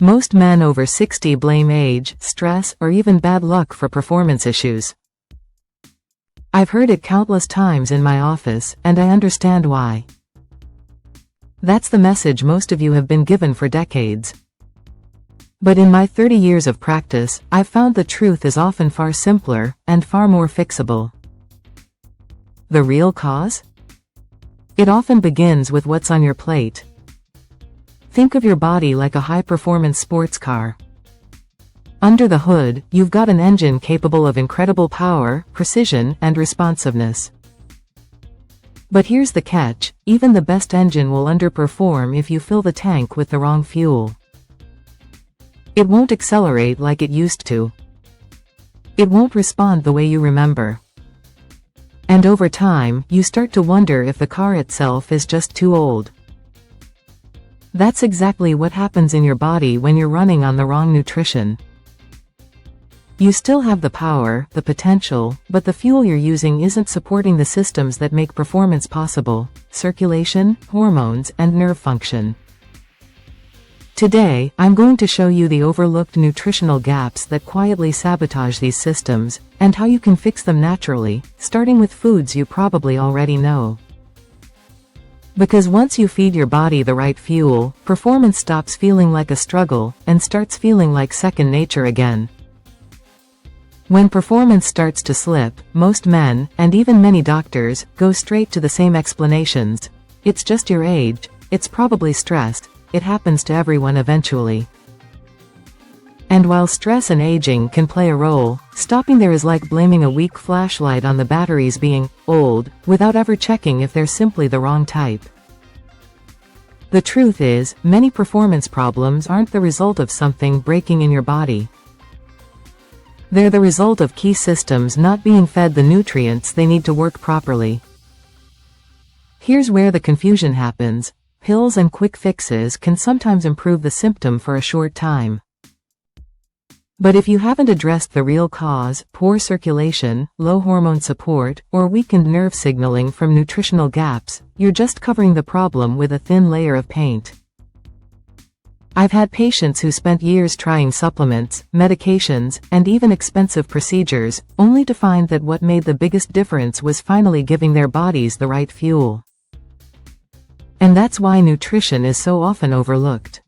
Most men over 60 blame age, stress, or even bad luck for performance issues. I've heard it countless times in my office, and I understand why. That's the message most of you have been given for decades. But in my 30 years of practice, I've found the truth is often far simpler, and far more fixable. The real cause? It often begins with what's on your plate. Think of your body like a high-performance sports car. Under the hood, you've got an engine capable of incredible power, precision, and responsiveness. But here's the catch, even the best engine will underperform if you fill the tank with the wrong fuel. It won't accelerate like it used to. It won't respond the way you remember. And over time, you start to wonder if the car itself is just too old. That's exactly what happens in your body when you're running on the wrong nutrition. You still have the power, the potential, but the fuel you're using isn't supporting the systems that make performance possible: circulation, hormones, and nerve function. Today, I'm going to show you the overlooked nutritional gaps that quietly sabotage these systems, and how you can fix them naturally, starting with foods you probably already know. Because once you feed your body the right fuel, performance stops feeling like a struggle, and starts feeling like second nature again. When performance starts to slip, most men, and even many doctors, go straight to the same explanations. It's just your age, it's probably stressed, it happens to everyone eventually. And while stress and aging can play a role, stopping there is like blaming a weak flashlight on the batteries being old, without ever checking if they're simply the wrong type. The truth is, many performance problems aren't the result of something breaking in your body. They're the result of key systems not being fed the nutrients they need to work properly. Here's where the confusion happens. Pills and quick fixes can sometimes improve the symptom for a short time. But if you haven't addressed the real cause, poor circulation, low hormone support, or weakened nerve signaling from nutritional gaps, you're just covering the problem with a thin layer of paint. I've had patients who spent years trying supplements, medications, and even expensive procedures, only to find that what made the biggest difference was finally giving their bodies the right fuel. And that's why nutrition is so often overlooked.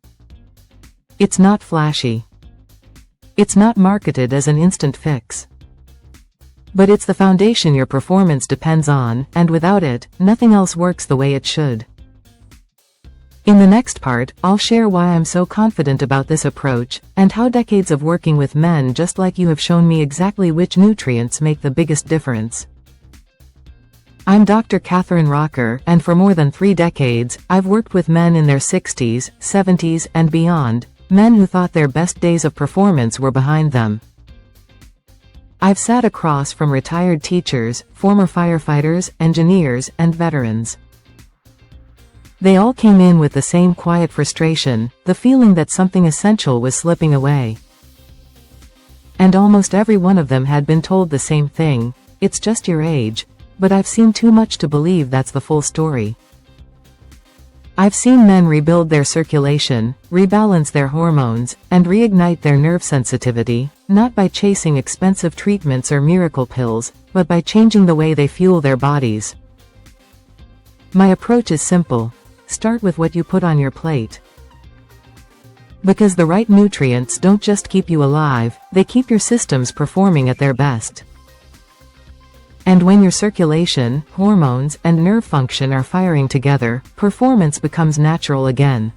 It's not flashy. It's not marketed as an instant fix. But it's the foundation your performance depends on, and without it, nothing else works the way it should. In the next part, I'll share why I'm so confident about this approach, and how decades of working with men just like you have shown me exactly which nutrients make the biggest difference. I'm Dr. Katherine Rocker, and for more than 3 decades, I've worked with men in their 60s, 70s, and beyond, men who thought their best days of performance were behind them. I've sat across from retired teachers, former firefighters, engineers, and veterans. They all came in with the same quiet frustration, the feeling that something essential was slipping away. And almost every one of them had been told the same thing: it's just your age. But I've seen too much to believe that's the full story. I've seen men rebuild their circulation, rebalance their hormones, and reignite their nerve sensitivity, not by chasing expensive treatments or miracle pills, but by changing the way they fuel their bodies. My approach is simple. Start with what you put on your plate. Because the right nutrients don't just keep you alive, they keep your systems performing at their best. And when your circulation, hormones, and nerve function are firing together, performance becomes natural again.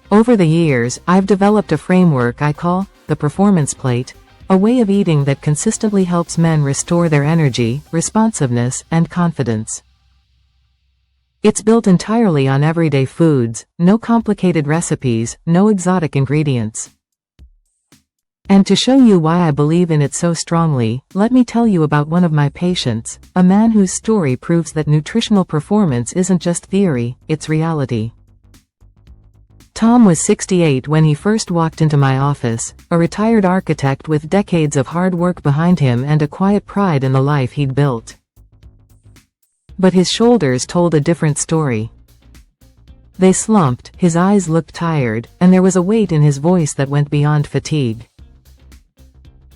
Over the years, I've developed a framework I call the performance plate, a way of eating that consistently helps men restore their energy, responsiveness, and confidence. It's built entirely on everyday foods, no complicated recipes, no exotic ingredients. And to show you why I believe in it so strongly, let me tell you about one of my patients, a man whose story proves that nutritional performance isn't just theory, it's reality. Tom was 68 when he first walked into my office, a retired architect with decades of hard work behind him and a quiet pride in the life he'd built. But his shoulders told a different story. They slumped, his eyes looked tired, and there was a weight in his voice that went beyond fatigue.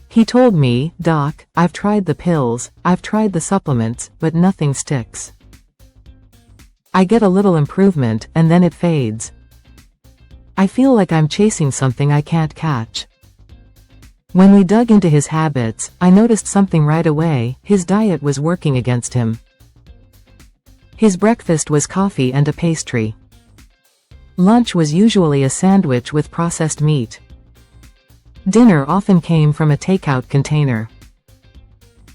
He told me, "Doc, I've tried the pills, I've tried the supplements, but nothing sticks. I get a little improvement, and then it fades. I feel like I'm chasing something I can't catch." When we dug into his habits, I noticed something right away: his diet was working against him. His breakfast was coffee and a pastry. Lunch was usually a sandwich with processed meat. Dinner often came from a takeout container.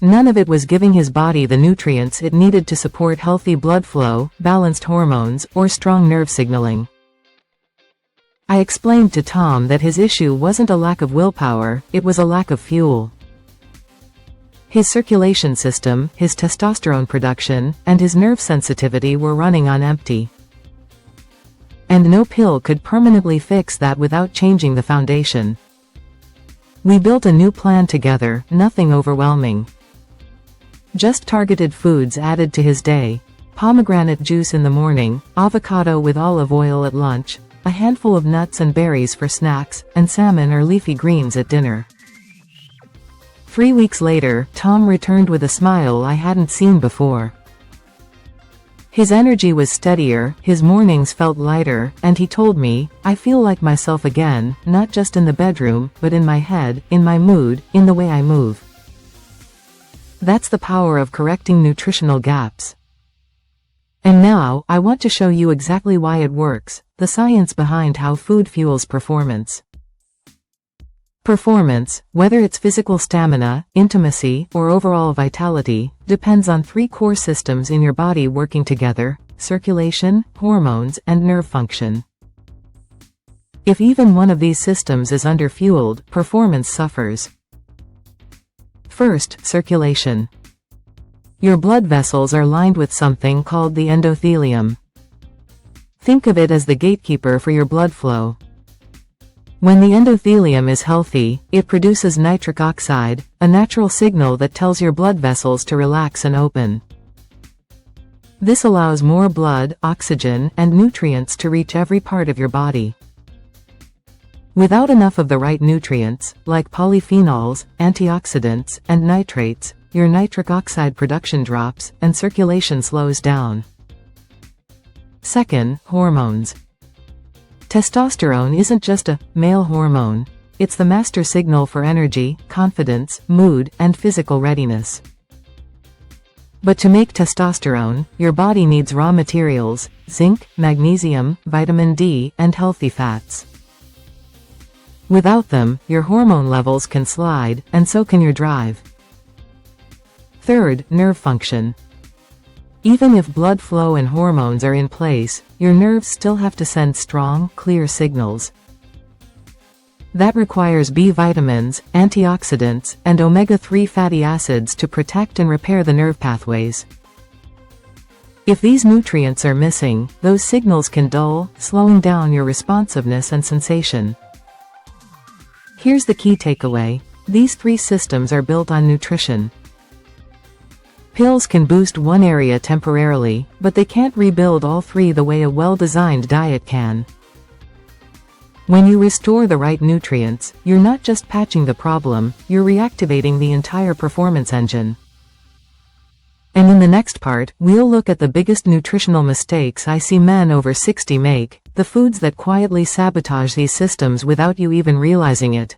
None of it was giving his body the nutrients it needed to support healthy blood flow, balanced hormones, or strong nerve signaling. I explained to Tom that his issue wasn't a lack of willpower, it was a lack of fuel. His circulation system, his testosterone production, and his nerve sensitivity were running on empty. And no pill could permanently fix that without changing the foundation. We built a new plan together, nothing overwhelming. Just targeted foods added to his day: pomegranate juice in the morning, avocado with olive oil at lunch, a handful of nuts and berries for snacks, and salmon or leafy greens at dinner. 3 weeks later, Tom returned with a smile I hadn't seen before. His energy was steadier, his mornings felt lighter, and he told me, "I feel like myself again, not just in the bedroom, but in my head, in my mood, in the way I move." That's the power of correcting nutritional gaps. And now, I want to show you exactly why it works, the science behind how food fuels performance. Performance, whether it's physical stamina, intimacy, or overall vitality, depends on 3 core systems in your body working together: circulation, hormones, and nerve function. If even one of these systems is underfueled, performance suffers. First, circulation. Your blood vessels are lined with something called the endothelium. Think of it as the gatekeeper for your blood flow. When the endothelium is healthy, it produces nitric oxide, a natural signal that tells your blood vessels to relax and open. This allows more blood, oxygen, and nutrients to reach every part of your body. Without enough of the right nutrients, like polyphenols, antioxidants, and nitrates, your nitric oxide production drops, and circulation slows down. Second, hormones. Testosterone isn't just a male hormone, it's the master signal for energy, confidence, mood, and physical readiness. But to make testosterone, your body needs raw materials: zinc, magnesium, vitamin D, and healthy fats. Without them, your hormone levels can slide, and so can your drive. Third, nerve function. Even if blood flow and hormones are in place, your nerves still have to send strong, clear signals. That requires B vitamins, antioxidants, and omega-3 fatty acids to protect and repair the nerve pathways. If these nutrients are missing, those signals can dull, slowing down your responsiveness and sensation. Here's the key takeaway: these 3 systems are built on nutrition. Pills can boost one area temporarily, but they can't rebuild all 3 the way a well-designed diet can. When you restore the right nutrients, you're not just patching the problem, you're reactivating the entire performance engine. And in the next part, we'll look at the biggest nutritional mistakes I see men over 60 make, the foods that quietly sabotage these systems without you even realizing it.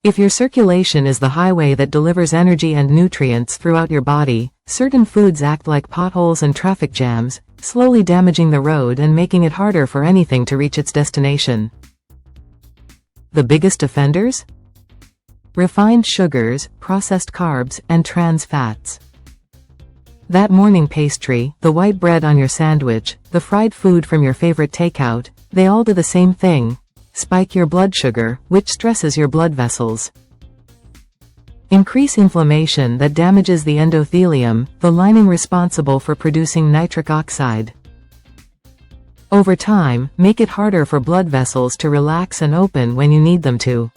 If your circulation is the highway that delivers energy and nutrients throughout your body, certain foods act like potholes and traffic jams, slowly damaging the road and making it harder for anything to reach its destination. The biggest offenders? Refined sugars, processed carbs, and trans fats. That morning pastry, the white bread on your sandwich, the fried food from your favorite takeout, they all do the same thing: spike your blood sugar, which stresses your blood vessels. Increase inflammation that damages the endothelium, the lining responsible for producing nitric oxide. Over time, make it harder for blood vessels to relax and open when you need them to.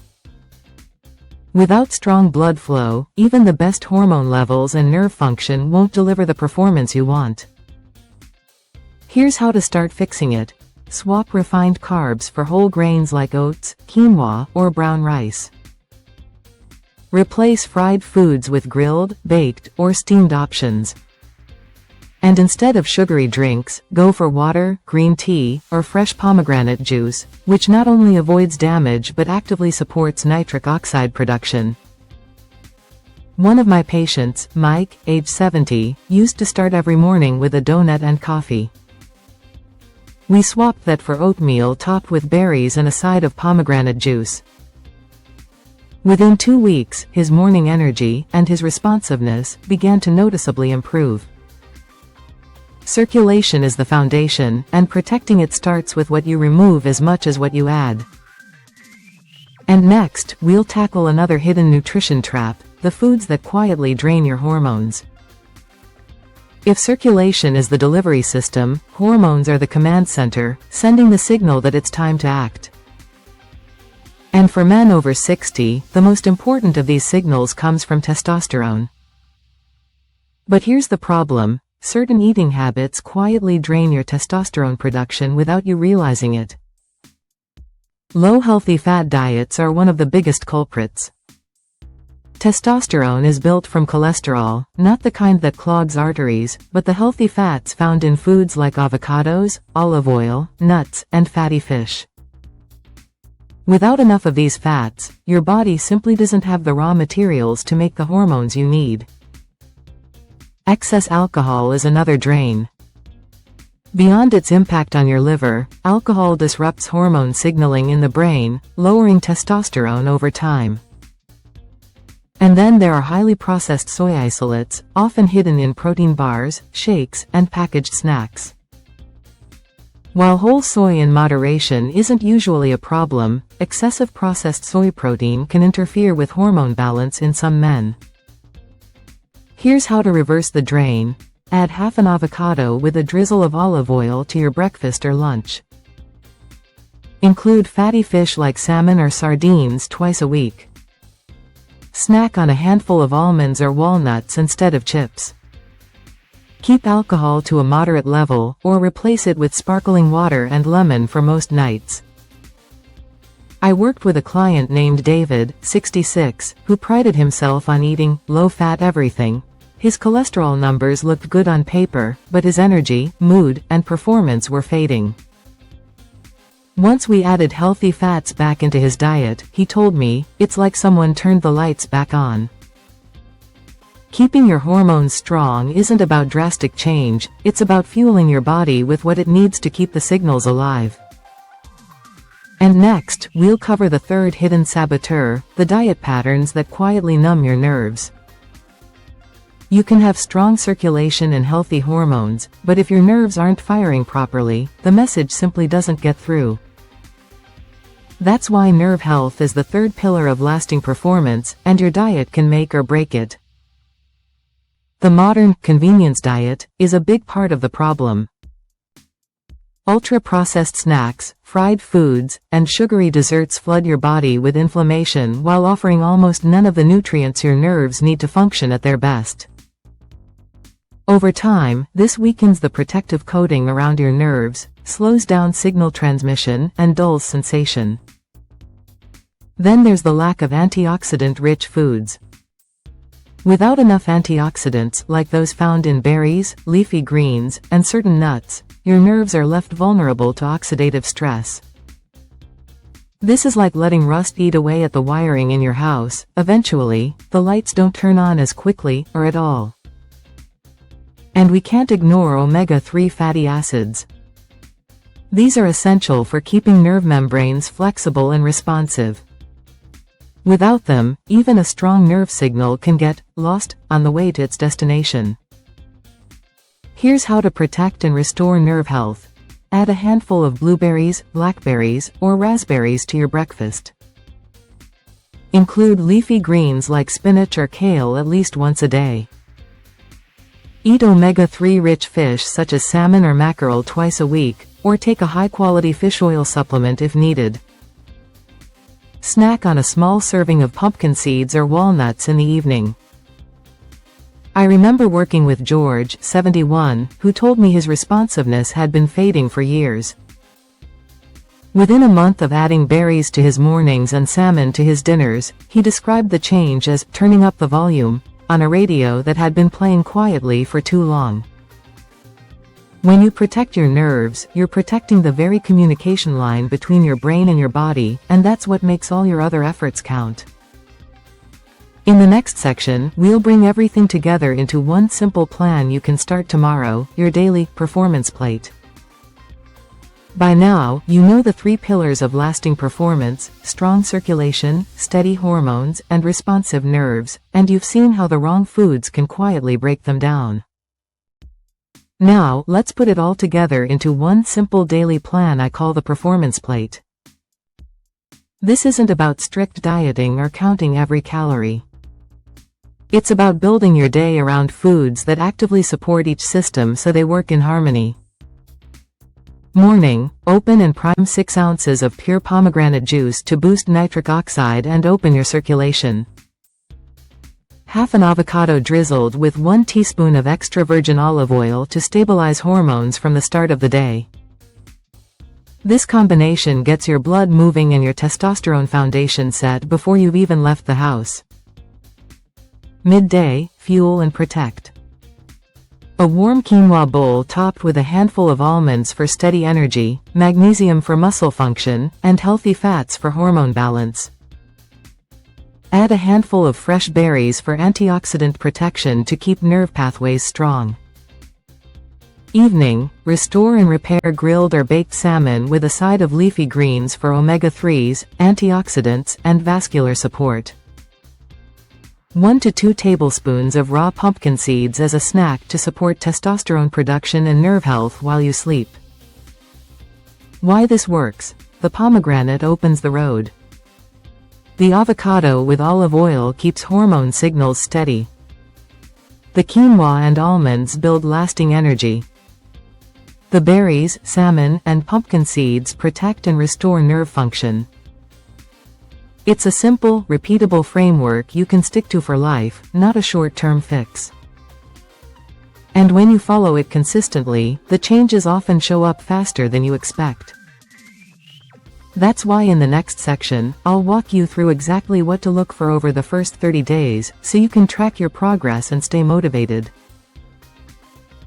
Without strong blood flow, even the best hormone levels and nerve function won't deliver the performance you want. Here's how to start fixing it. Swap refined carbs for whole grains like oats, quinoa, or brown rice. Replace fried foods with grilled, baked, or steamed options. And instead of sugary drinks, go for water, green tea, or fresh pomegranate juice, which not only avoids damage but actively supports nitric oxide production. One of my patients, Mike, age 70, used to start every morning with a donut and coffee. We swapped that for oatmeal topped with berries and a side of pomegranate juice. Within 2 weeks, his morning energy and his responsiveness began to noticeably improve. Circulation is the foundation, and protecting it starts with what you remove as much as what you add. And next, we'll tackle another hidden nutrition trap, the foods that quietly drain your hormones. If circulation is the delivery system, hormones are the command center, sending the signal that it's time to act. And for men over 60, the most important of these signals comes from testosterone. But here's the problem. Certain eating habits quietly drain your testosterone production without you realizing it. Low healthy fat diets are one of the biggest culprits. Testosterone is built from cholesterol, not the kind that clogs arteries, but the healthy fats found in foods like avocados, olive oil, nuts, and fatty fish. Without enough of these fats, your body simply doesn't have the raw materials to make the hormones you need. Excess alcohol is another drain. Beyond its impact on your liver, alcohol disrupts hormone signaling in the brain, lowering testosterone over time. And then there are highly processed soy isolates, often hidden in protein bars, shakes, and packaged snacks. While whole soy in moderation isn't usually a problem, excessive processed soy protein can interfere with hormone balance in some men. Here's how to reverse the drain. Add half an avocado with a drizzle of olive oil to your breakfast or lunch. Include fatty fish like salmon or sardines twice a week. Snack on a handful of almonds or walnuts instead of chips. Keep alcohol to a moderate level, or replace it with sparkling water and lemon for most nights. I worked with a client named David, 66, who prided himself on eating low-fat everything. His cholesterol numbers looked good on paper, but his energy, mood, and performance were fading. Once we added healthy fats back into his diet, he told me, it's like someone turned the lights back on. Keeping your hormones strong isn't about drastic change, it's about fueling your body with what it needs to keep the signals alive. And next, we'll cover the third hidden saboteur, the diet patterns that quietly numb your nerves. You can have strong circulation and healthy hormones, but if your nerves aren't firing properly, the message simply doesn't get through. That's why nerve health is the third pillar of lasting performance, and your diet can make or break it. The modern, convenience diet, is a big part of the problem. Ultra-processed snacks, fried foods, and sugary desserts flood your body with inflammation while offering almost none of the nutrients your nerves need to function at their best. Over time, this weakens the protective coating around your nerves, slows down signal transmission, and dulls sensation. Then there's the lack of antioxidant-rich foods. Without enough antioxidants, like those found in berries, leafy greens, and certain nuts, your nerves are left vulnerable to oxidative stress. This is like letting rust eat away at the wiring in your house. Eventually, the lights don't turn on as quickly, or at all. And we can't ignore omega-3 fatty acids. These are essential for keeping nerve membranes flexible and responsive. Without them, even a strong nerve signal can get lost on the way to its destination. Here's how to protect and restore nerve health. Add a handful of blueberries, blackberries, or raspberries to your breakfast. Include leafy greens like spinach or kale at least once a day. Eat omega-3 rich fish such as salmon or mackerel twice a week, or take a high-quality fish oil supplement if needed. Snack on a small serving of pumpkin seeds or walnuts in the evening. I remember working with George, 71, who told me his responsiveness had been fading for years. Within a month of adding berries to his mornings and salmon to his dinners, he described the change as turning up the volume on a radio that had been playing quietly for too long. When you protect your nerves, you're protecting the very communication line between your brain and your body, and that's what makes all your other efforts count. In the next section, we'll bring everything together into one simple plan you can start tomorrow, your daily performance plate. By now, you know the 3 pillars of lasting performance: strong circulation, steady hormones, and responsive nerves, and you've seen how the wrong foods can quietly break them down. Now, let's put it all together into one simple daily plan I call the performance plate. This isn't about strict dieting or counting every calorie. It's about building your day around foods that actively support each system so they work in harmony. Morning, open and prime 6 ounces of pure pomegranate juice to boost nitric oxide and open your circulation. Half an avocado drizzled with 1 teaspoon of extra virgin olive oil to stabilize hormones from the start of the day. This combination gets your blood moving and your testosterone foundation set before you've even left the house. Midday, fuel and protect. A warm quinoa bowl topped with a handful of almonds for steady energy, magnesium for muscle function, and healthy fats for hormone balance. Add a handful of fresh berries for antioxidant protection to keep nerve pathways strong. Evening, restore and repair grilled or baked salmon with a side of leafy greens for omega-3s, antioxidants, and vascular support. 1 to 2 tablespoons of raw pumpkin seeds as a snack to support testosterone production and nerve health while you sleep. Why this works? The pomegranate opens the road. The avocado with olive oil keeps hormone signals steady. The quinoa and almonds build lasting energy. The berries, salmon, and pumpkin seeds protect and restore nerve function. It's a simple, repeatable framework you can stick to for life, not a short-term fix. And when you follow it consistently, the changes often show up faster than you expect. That's why in the next section, I'll walk you through exactly what to look for over the first 30 days, so you can track your progress and stay motivated.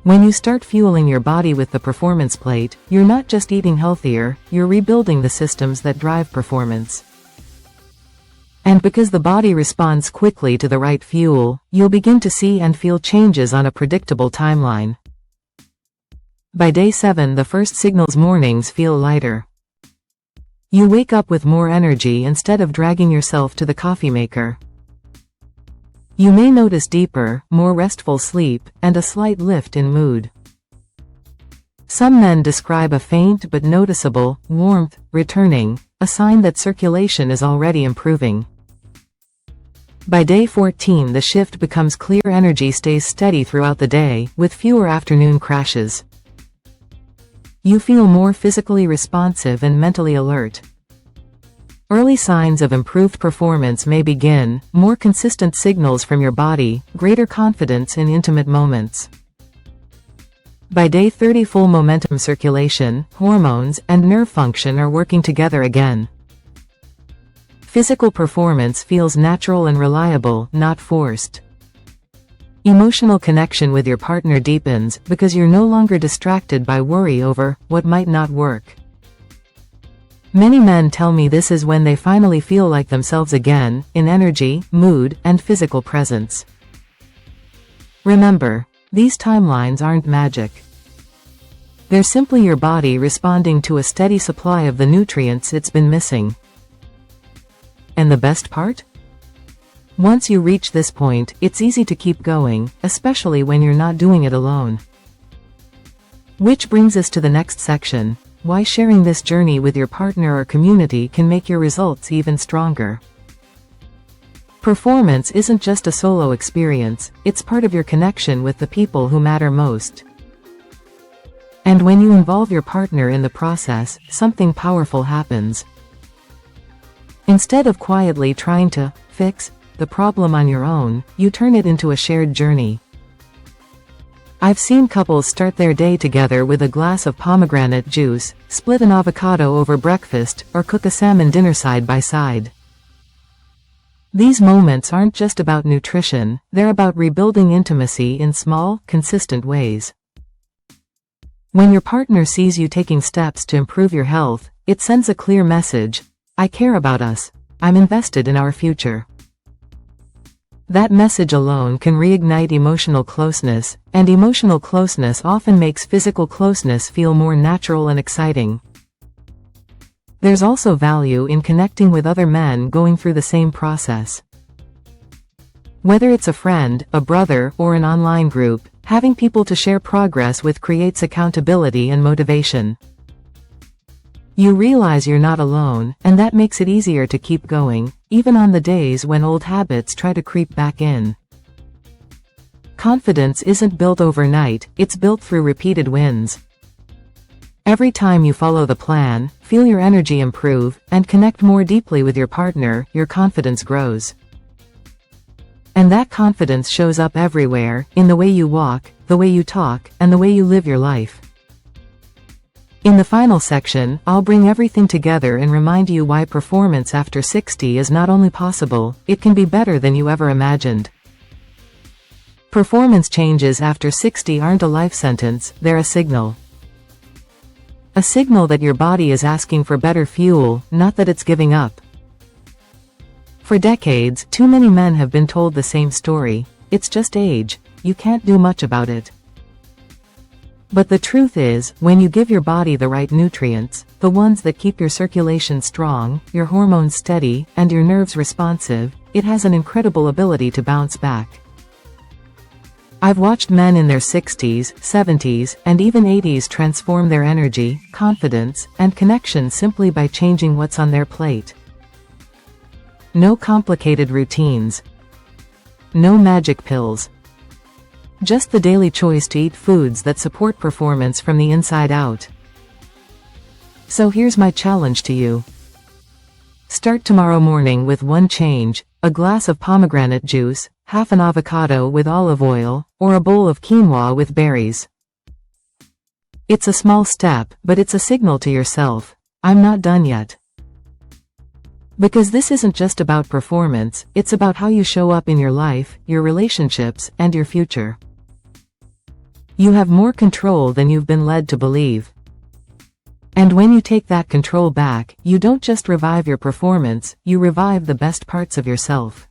When you start fueling your body with the performance plate, you're not just eating healthier, you're rebuilding the systems that drive performance. And because the body responds quickly to the right fuel, you'll begin to see and feel changes on a predictable timeline. By day 7, the first signals mornings feel lighter. You wake up with more energy instead of dragging yourself to the coffee maker. You may notice deeper, more restful sleep, and a slight lift in mood. Some men describe a faint but noticeable warmth returning, a sign that circulation is already improving. By day 14, the shift becomes clear. Energy stays steady throughout the day, with fewer afternoon crashes. You feel more physically responsive and mentally alert. Early signs of improved performance may begin: more consistent signals from your body, greater confidence in intimate moments. By day 30, full momentum. Circulation, hormones, and nerve function are working together again. Physical performance feels natural and reliable, not forced. Emotional connection with your partner deepens, because you're no longer distracted by worry over what might not work. Many men tell me this is when they finally feel like themselves again, in energy, mood, and physical presence. Remember, these timelines aren't magic. They're simply your body responding to a steady supply of the nutrients it's been missing. And the best part? Once you reach this point, it's easy to keep going, especially when you're not doing it alone. Which brings us to the next section: why sharing this journey with your partner or community can make your results even stronger. Performance isn't just a solo experience, it's part of your connection with the people who matter most. And when you involve your partner in the process, something powerful happens. Instead of quietly trying to fix the problem on your own, you turn it into a shared journey. I've seen couples start their day together with a glass of pomegranate juice, split an avocado over breakfast, or cook a salmon dinner side by side. These moments aren't just about nutrition, they're about rebuilding intimacy in small, consistent ways. When your partner sees you taking steps to improve your health, it sends a clear message: I care about us. I'm invested in our future. That message alone can reignite emotional closeness, and emotional closeness often makes physical closeness feel more natural and exciting. There's also value in connecting with other men going through the same process. Whether it's a friend, a brother, or an online group, having people to share progress with creates accountability and motivation. You realize you're not alone, and that makes it easier to keep going, even on the days when old habits try to creep back in. Confidence isn't built overnight, it's built through repeated wins. Every time you follow the plan, feel your energy improve, and connect more deeply with your partner, your confidence grows. And that confidence shows up everywhere, in the way you walk, the way you talk, and the way you live your life. In the final section, I'll bring everything together and remind you why performance after 60 is not only possible, it can be better than you ever imagined. Performance changes after 60 aren't a life sentence, they're a signal. A signal that your body is asking for better fuel, not that it's giving up. For decades, too many men have been told the same story: it's just age, you can't do much about it. But the truth is, when you give your body the right nutrients, the ones that keep your circulation strong, your hormones steady, and your nerves responsive, it has an incredible ability to bounce back. I've watched men in their 60s, 70s, and even 80s transform their energy, confidence, and connection simply by changing what's on their plate. No complicated routines. No magic pills. Just the daily choice to eat foods that support performance from the inside out. So here's my challenge to you. Start tomorrow morning with one change: a glass of pomegranate juice, half an avocado with olive oil, or a bowl of quinoa with berries. It's a small step, but it's a signal to yourself: I'm not done yet. Because this isn't just about performance, it's about how you show up in your life, your relationships, and your future. You have more control than you've been led to believe. And when you take that control back, you don't just revive your performance, you revive the best parts of yourself.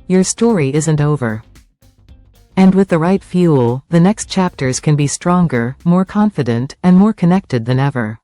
Your story isn't over. And with the right fuel, the next chapters can be stronger, more confident, and more connected than ever.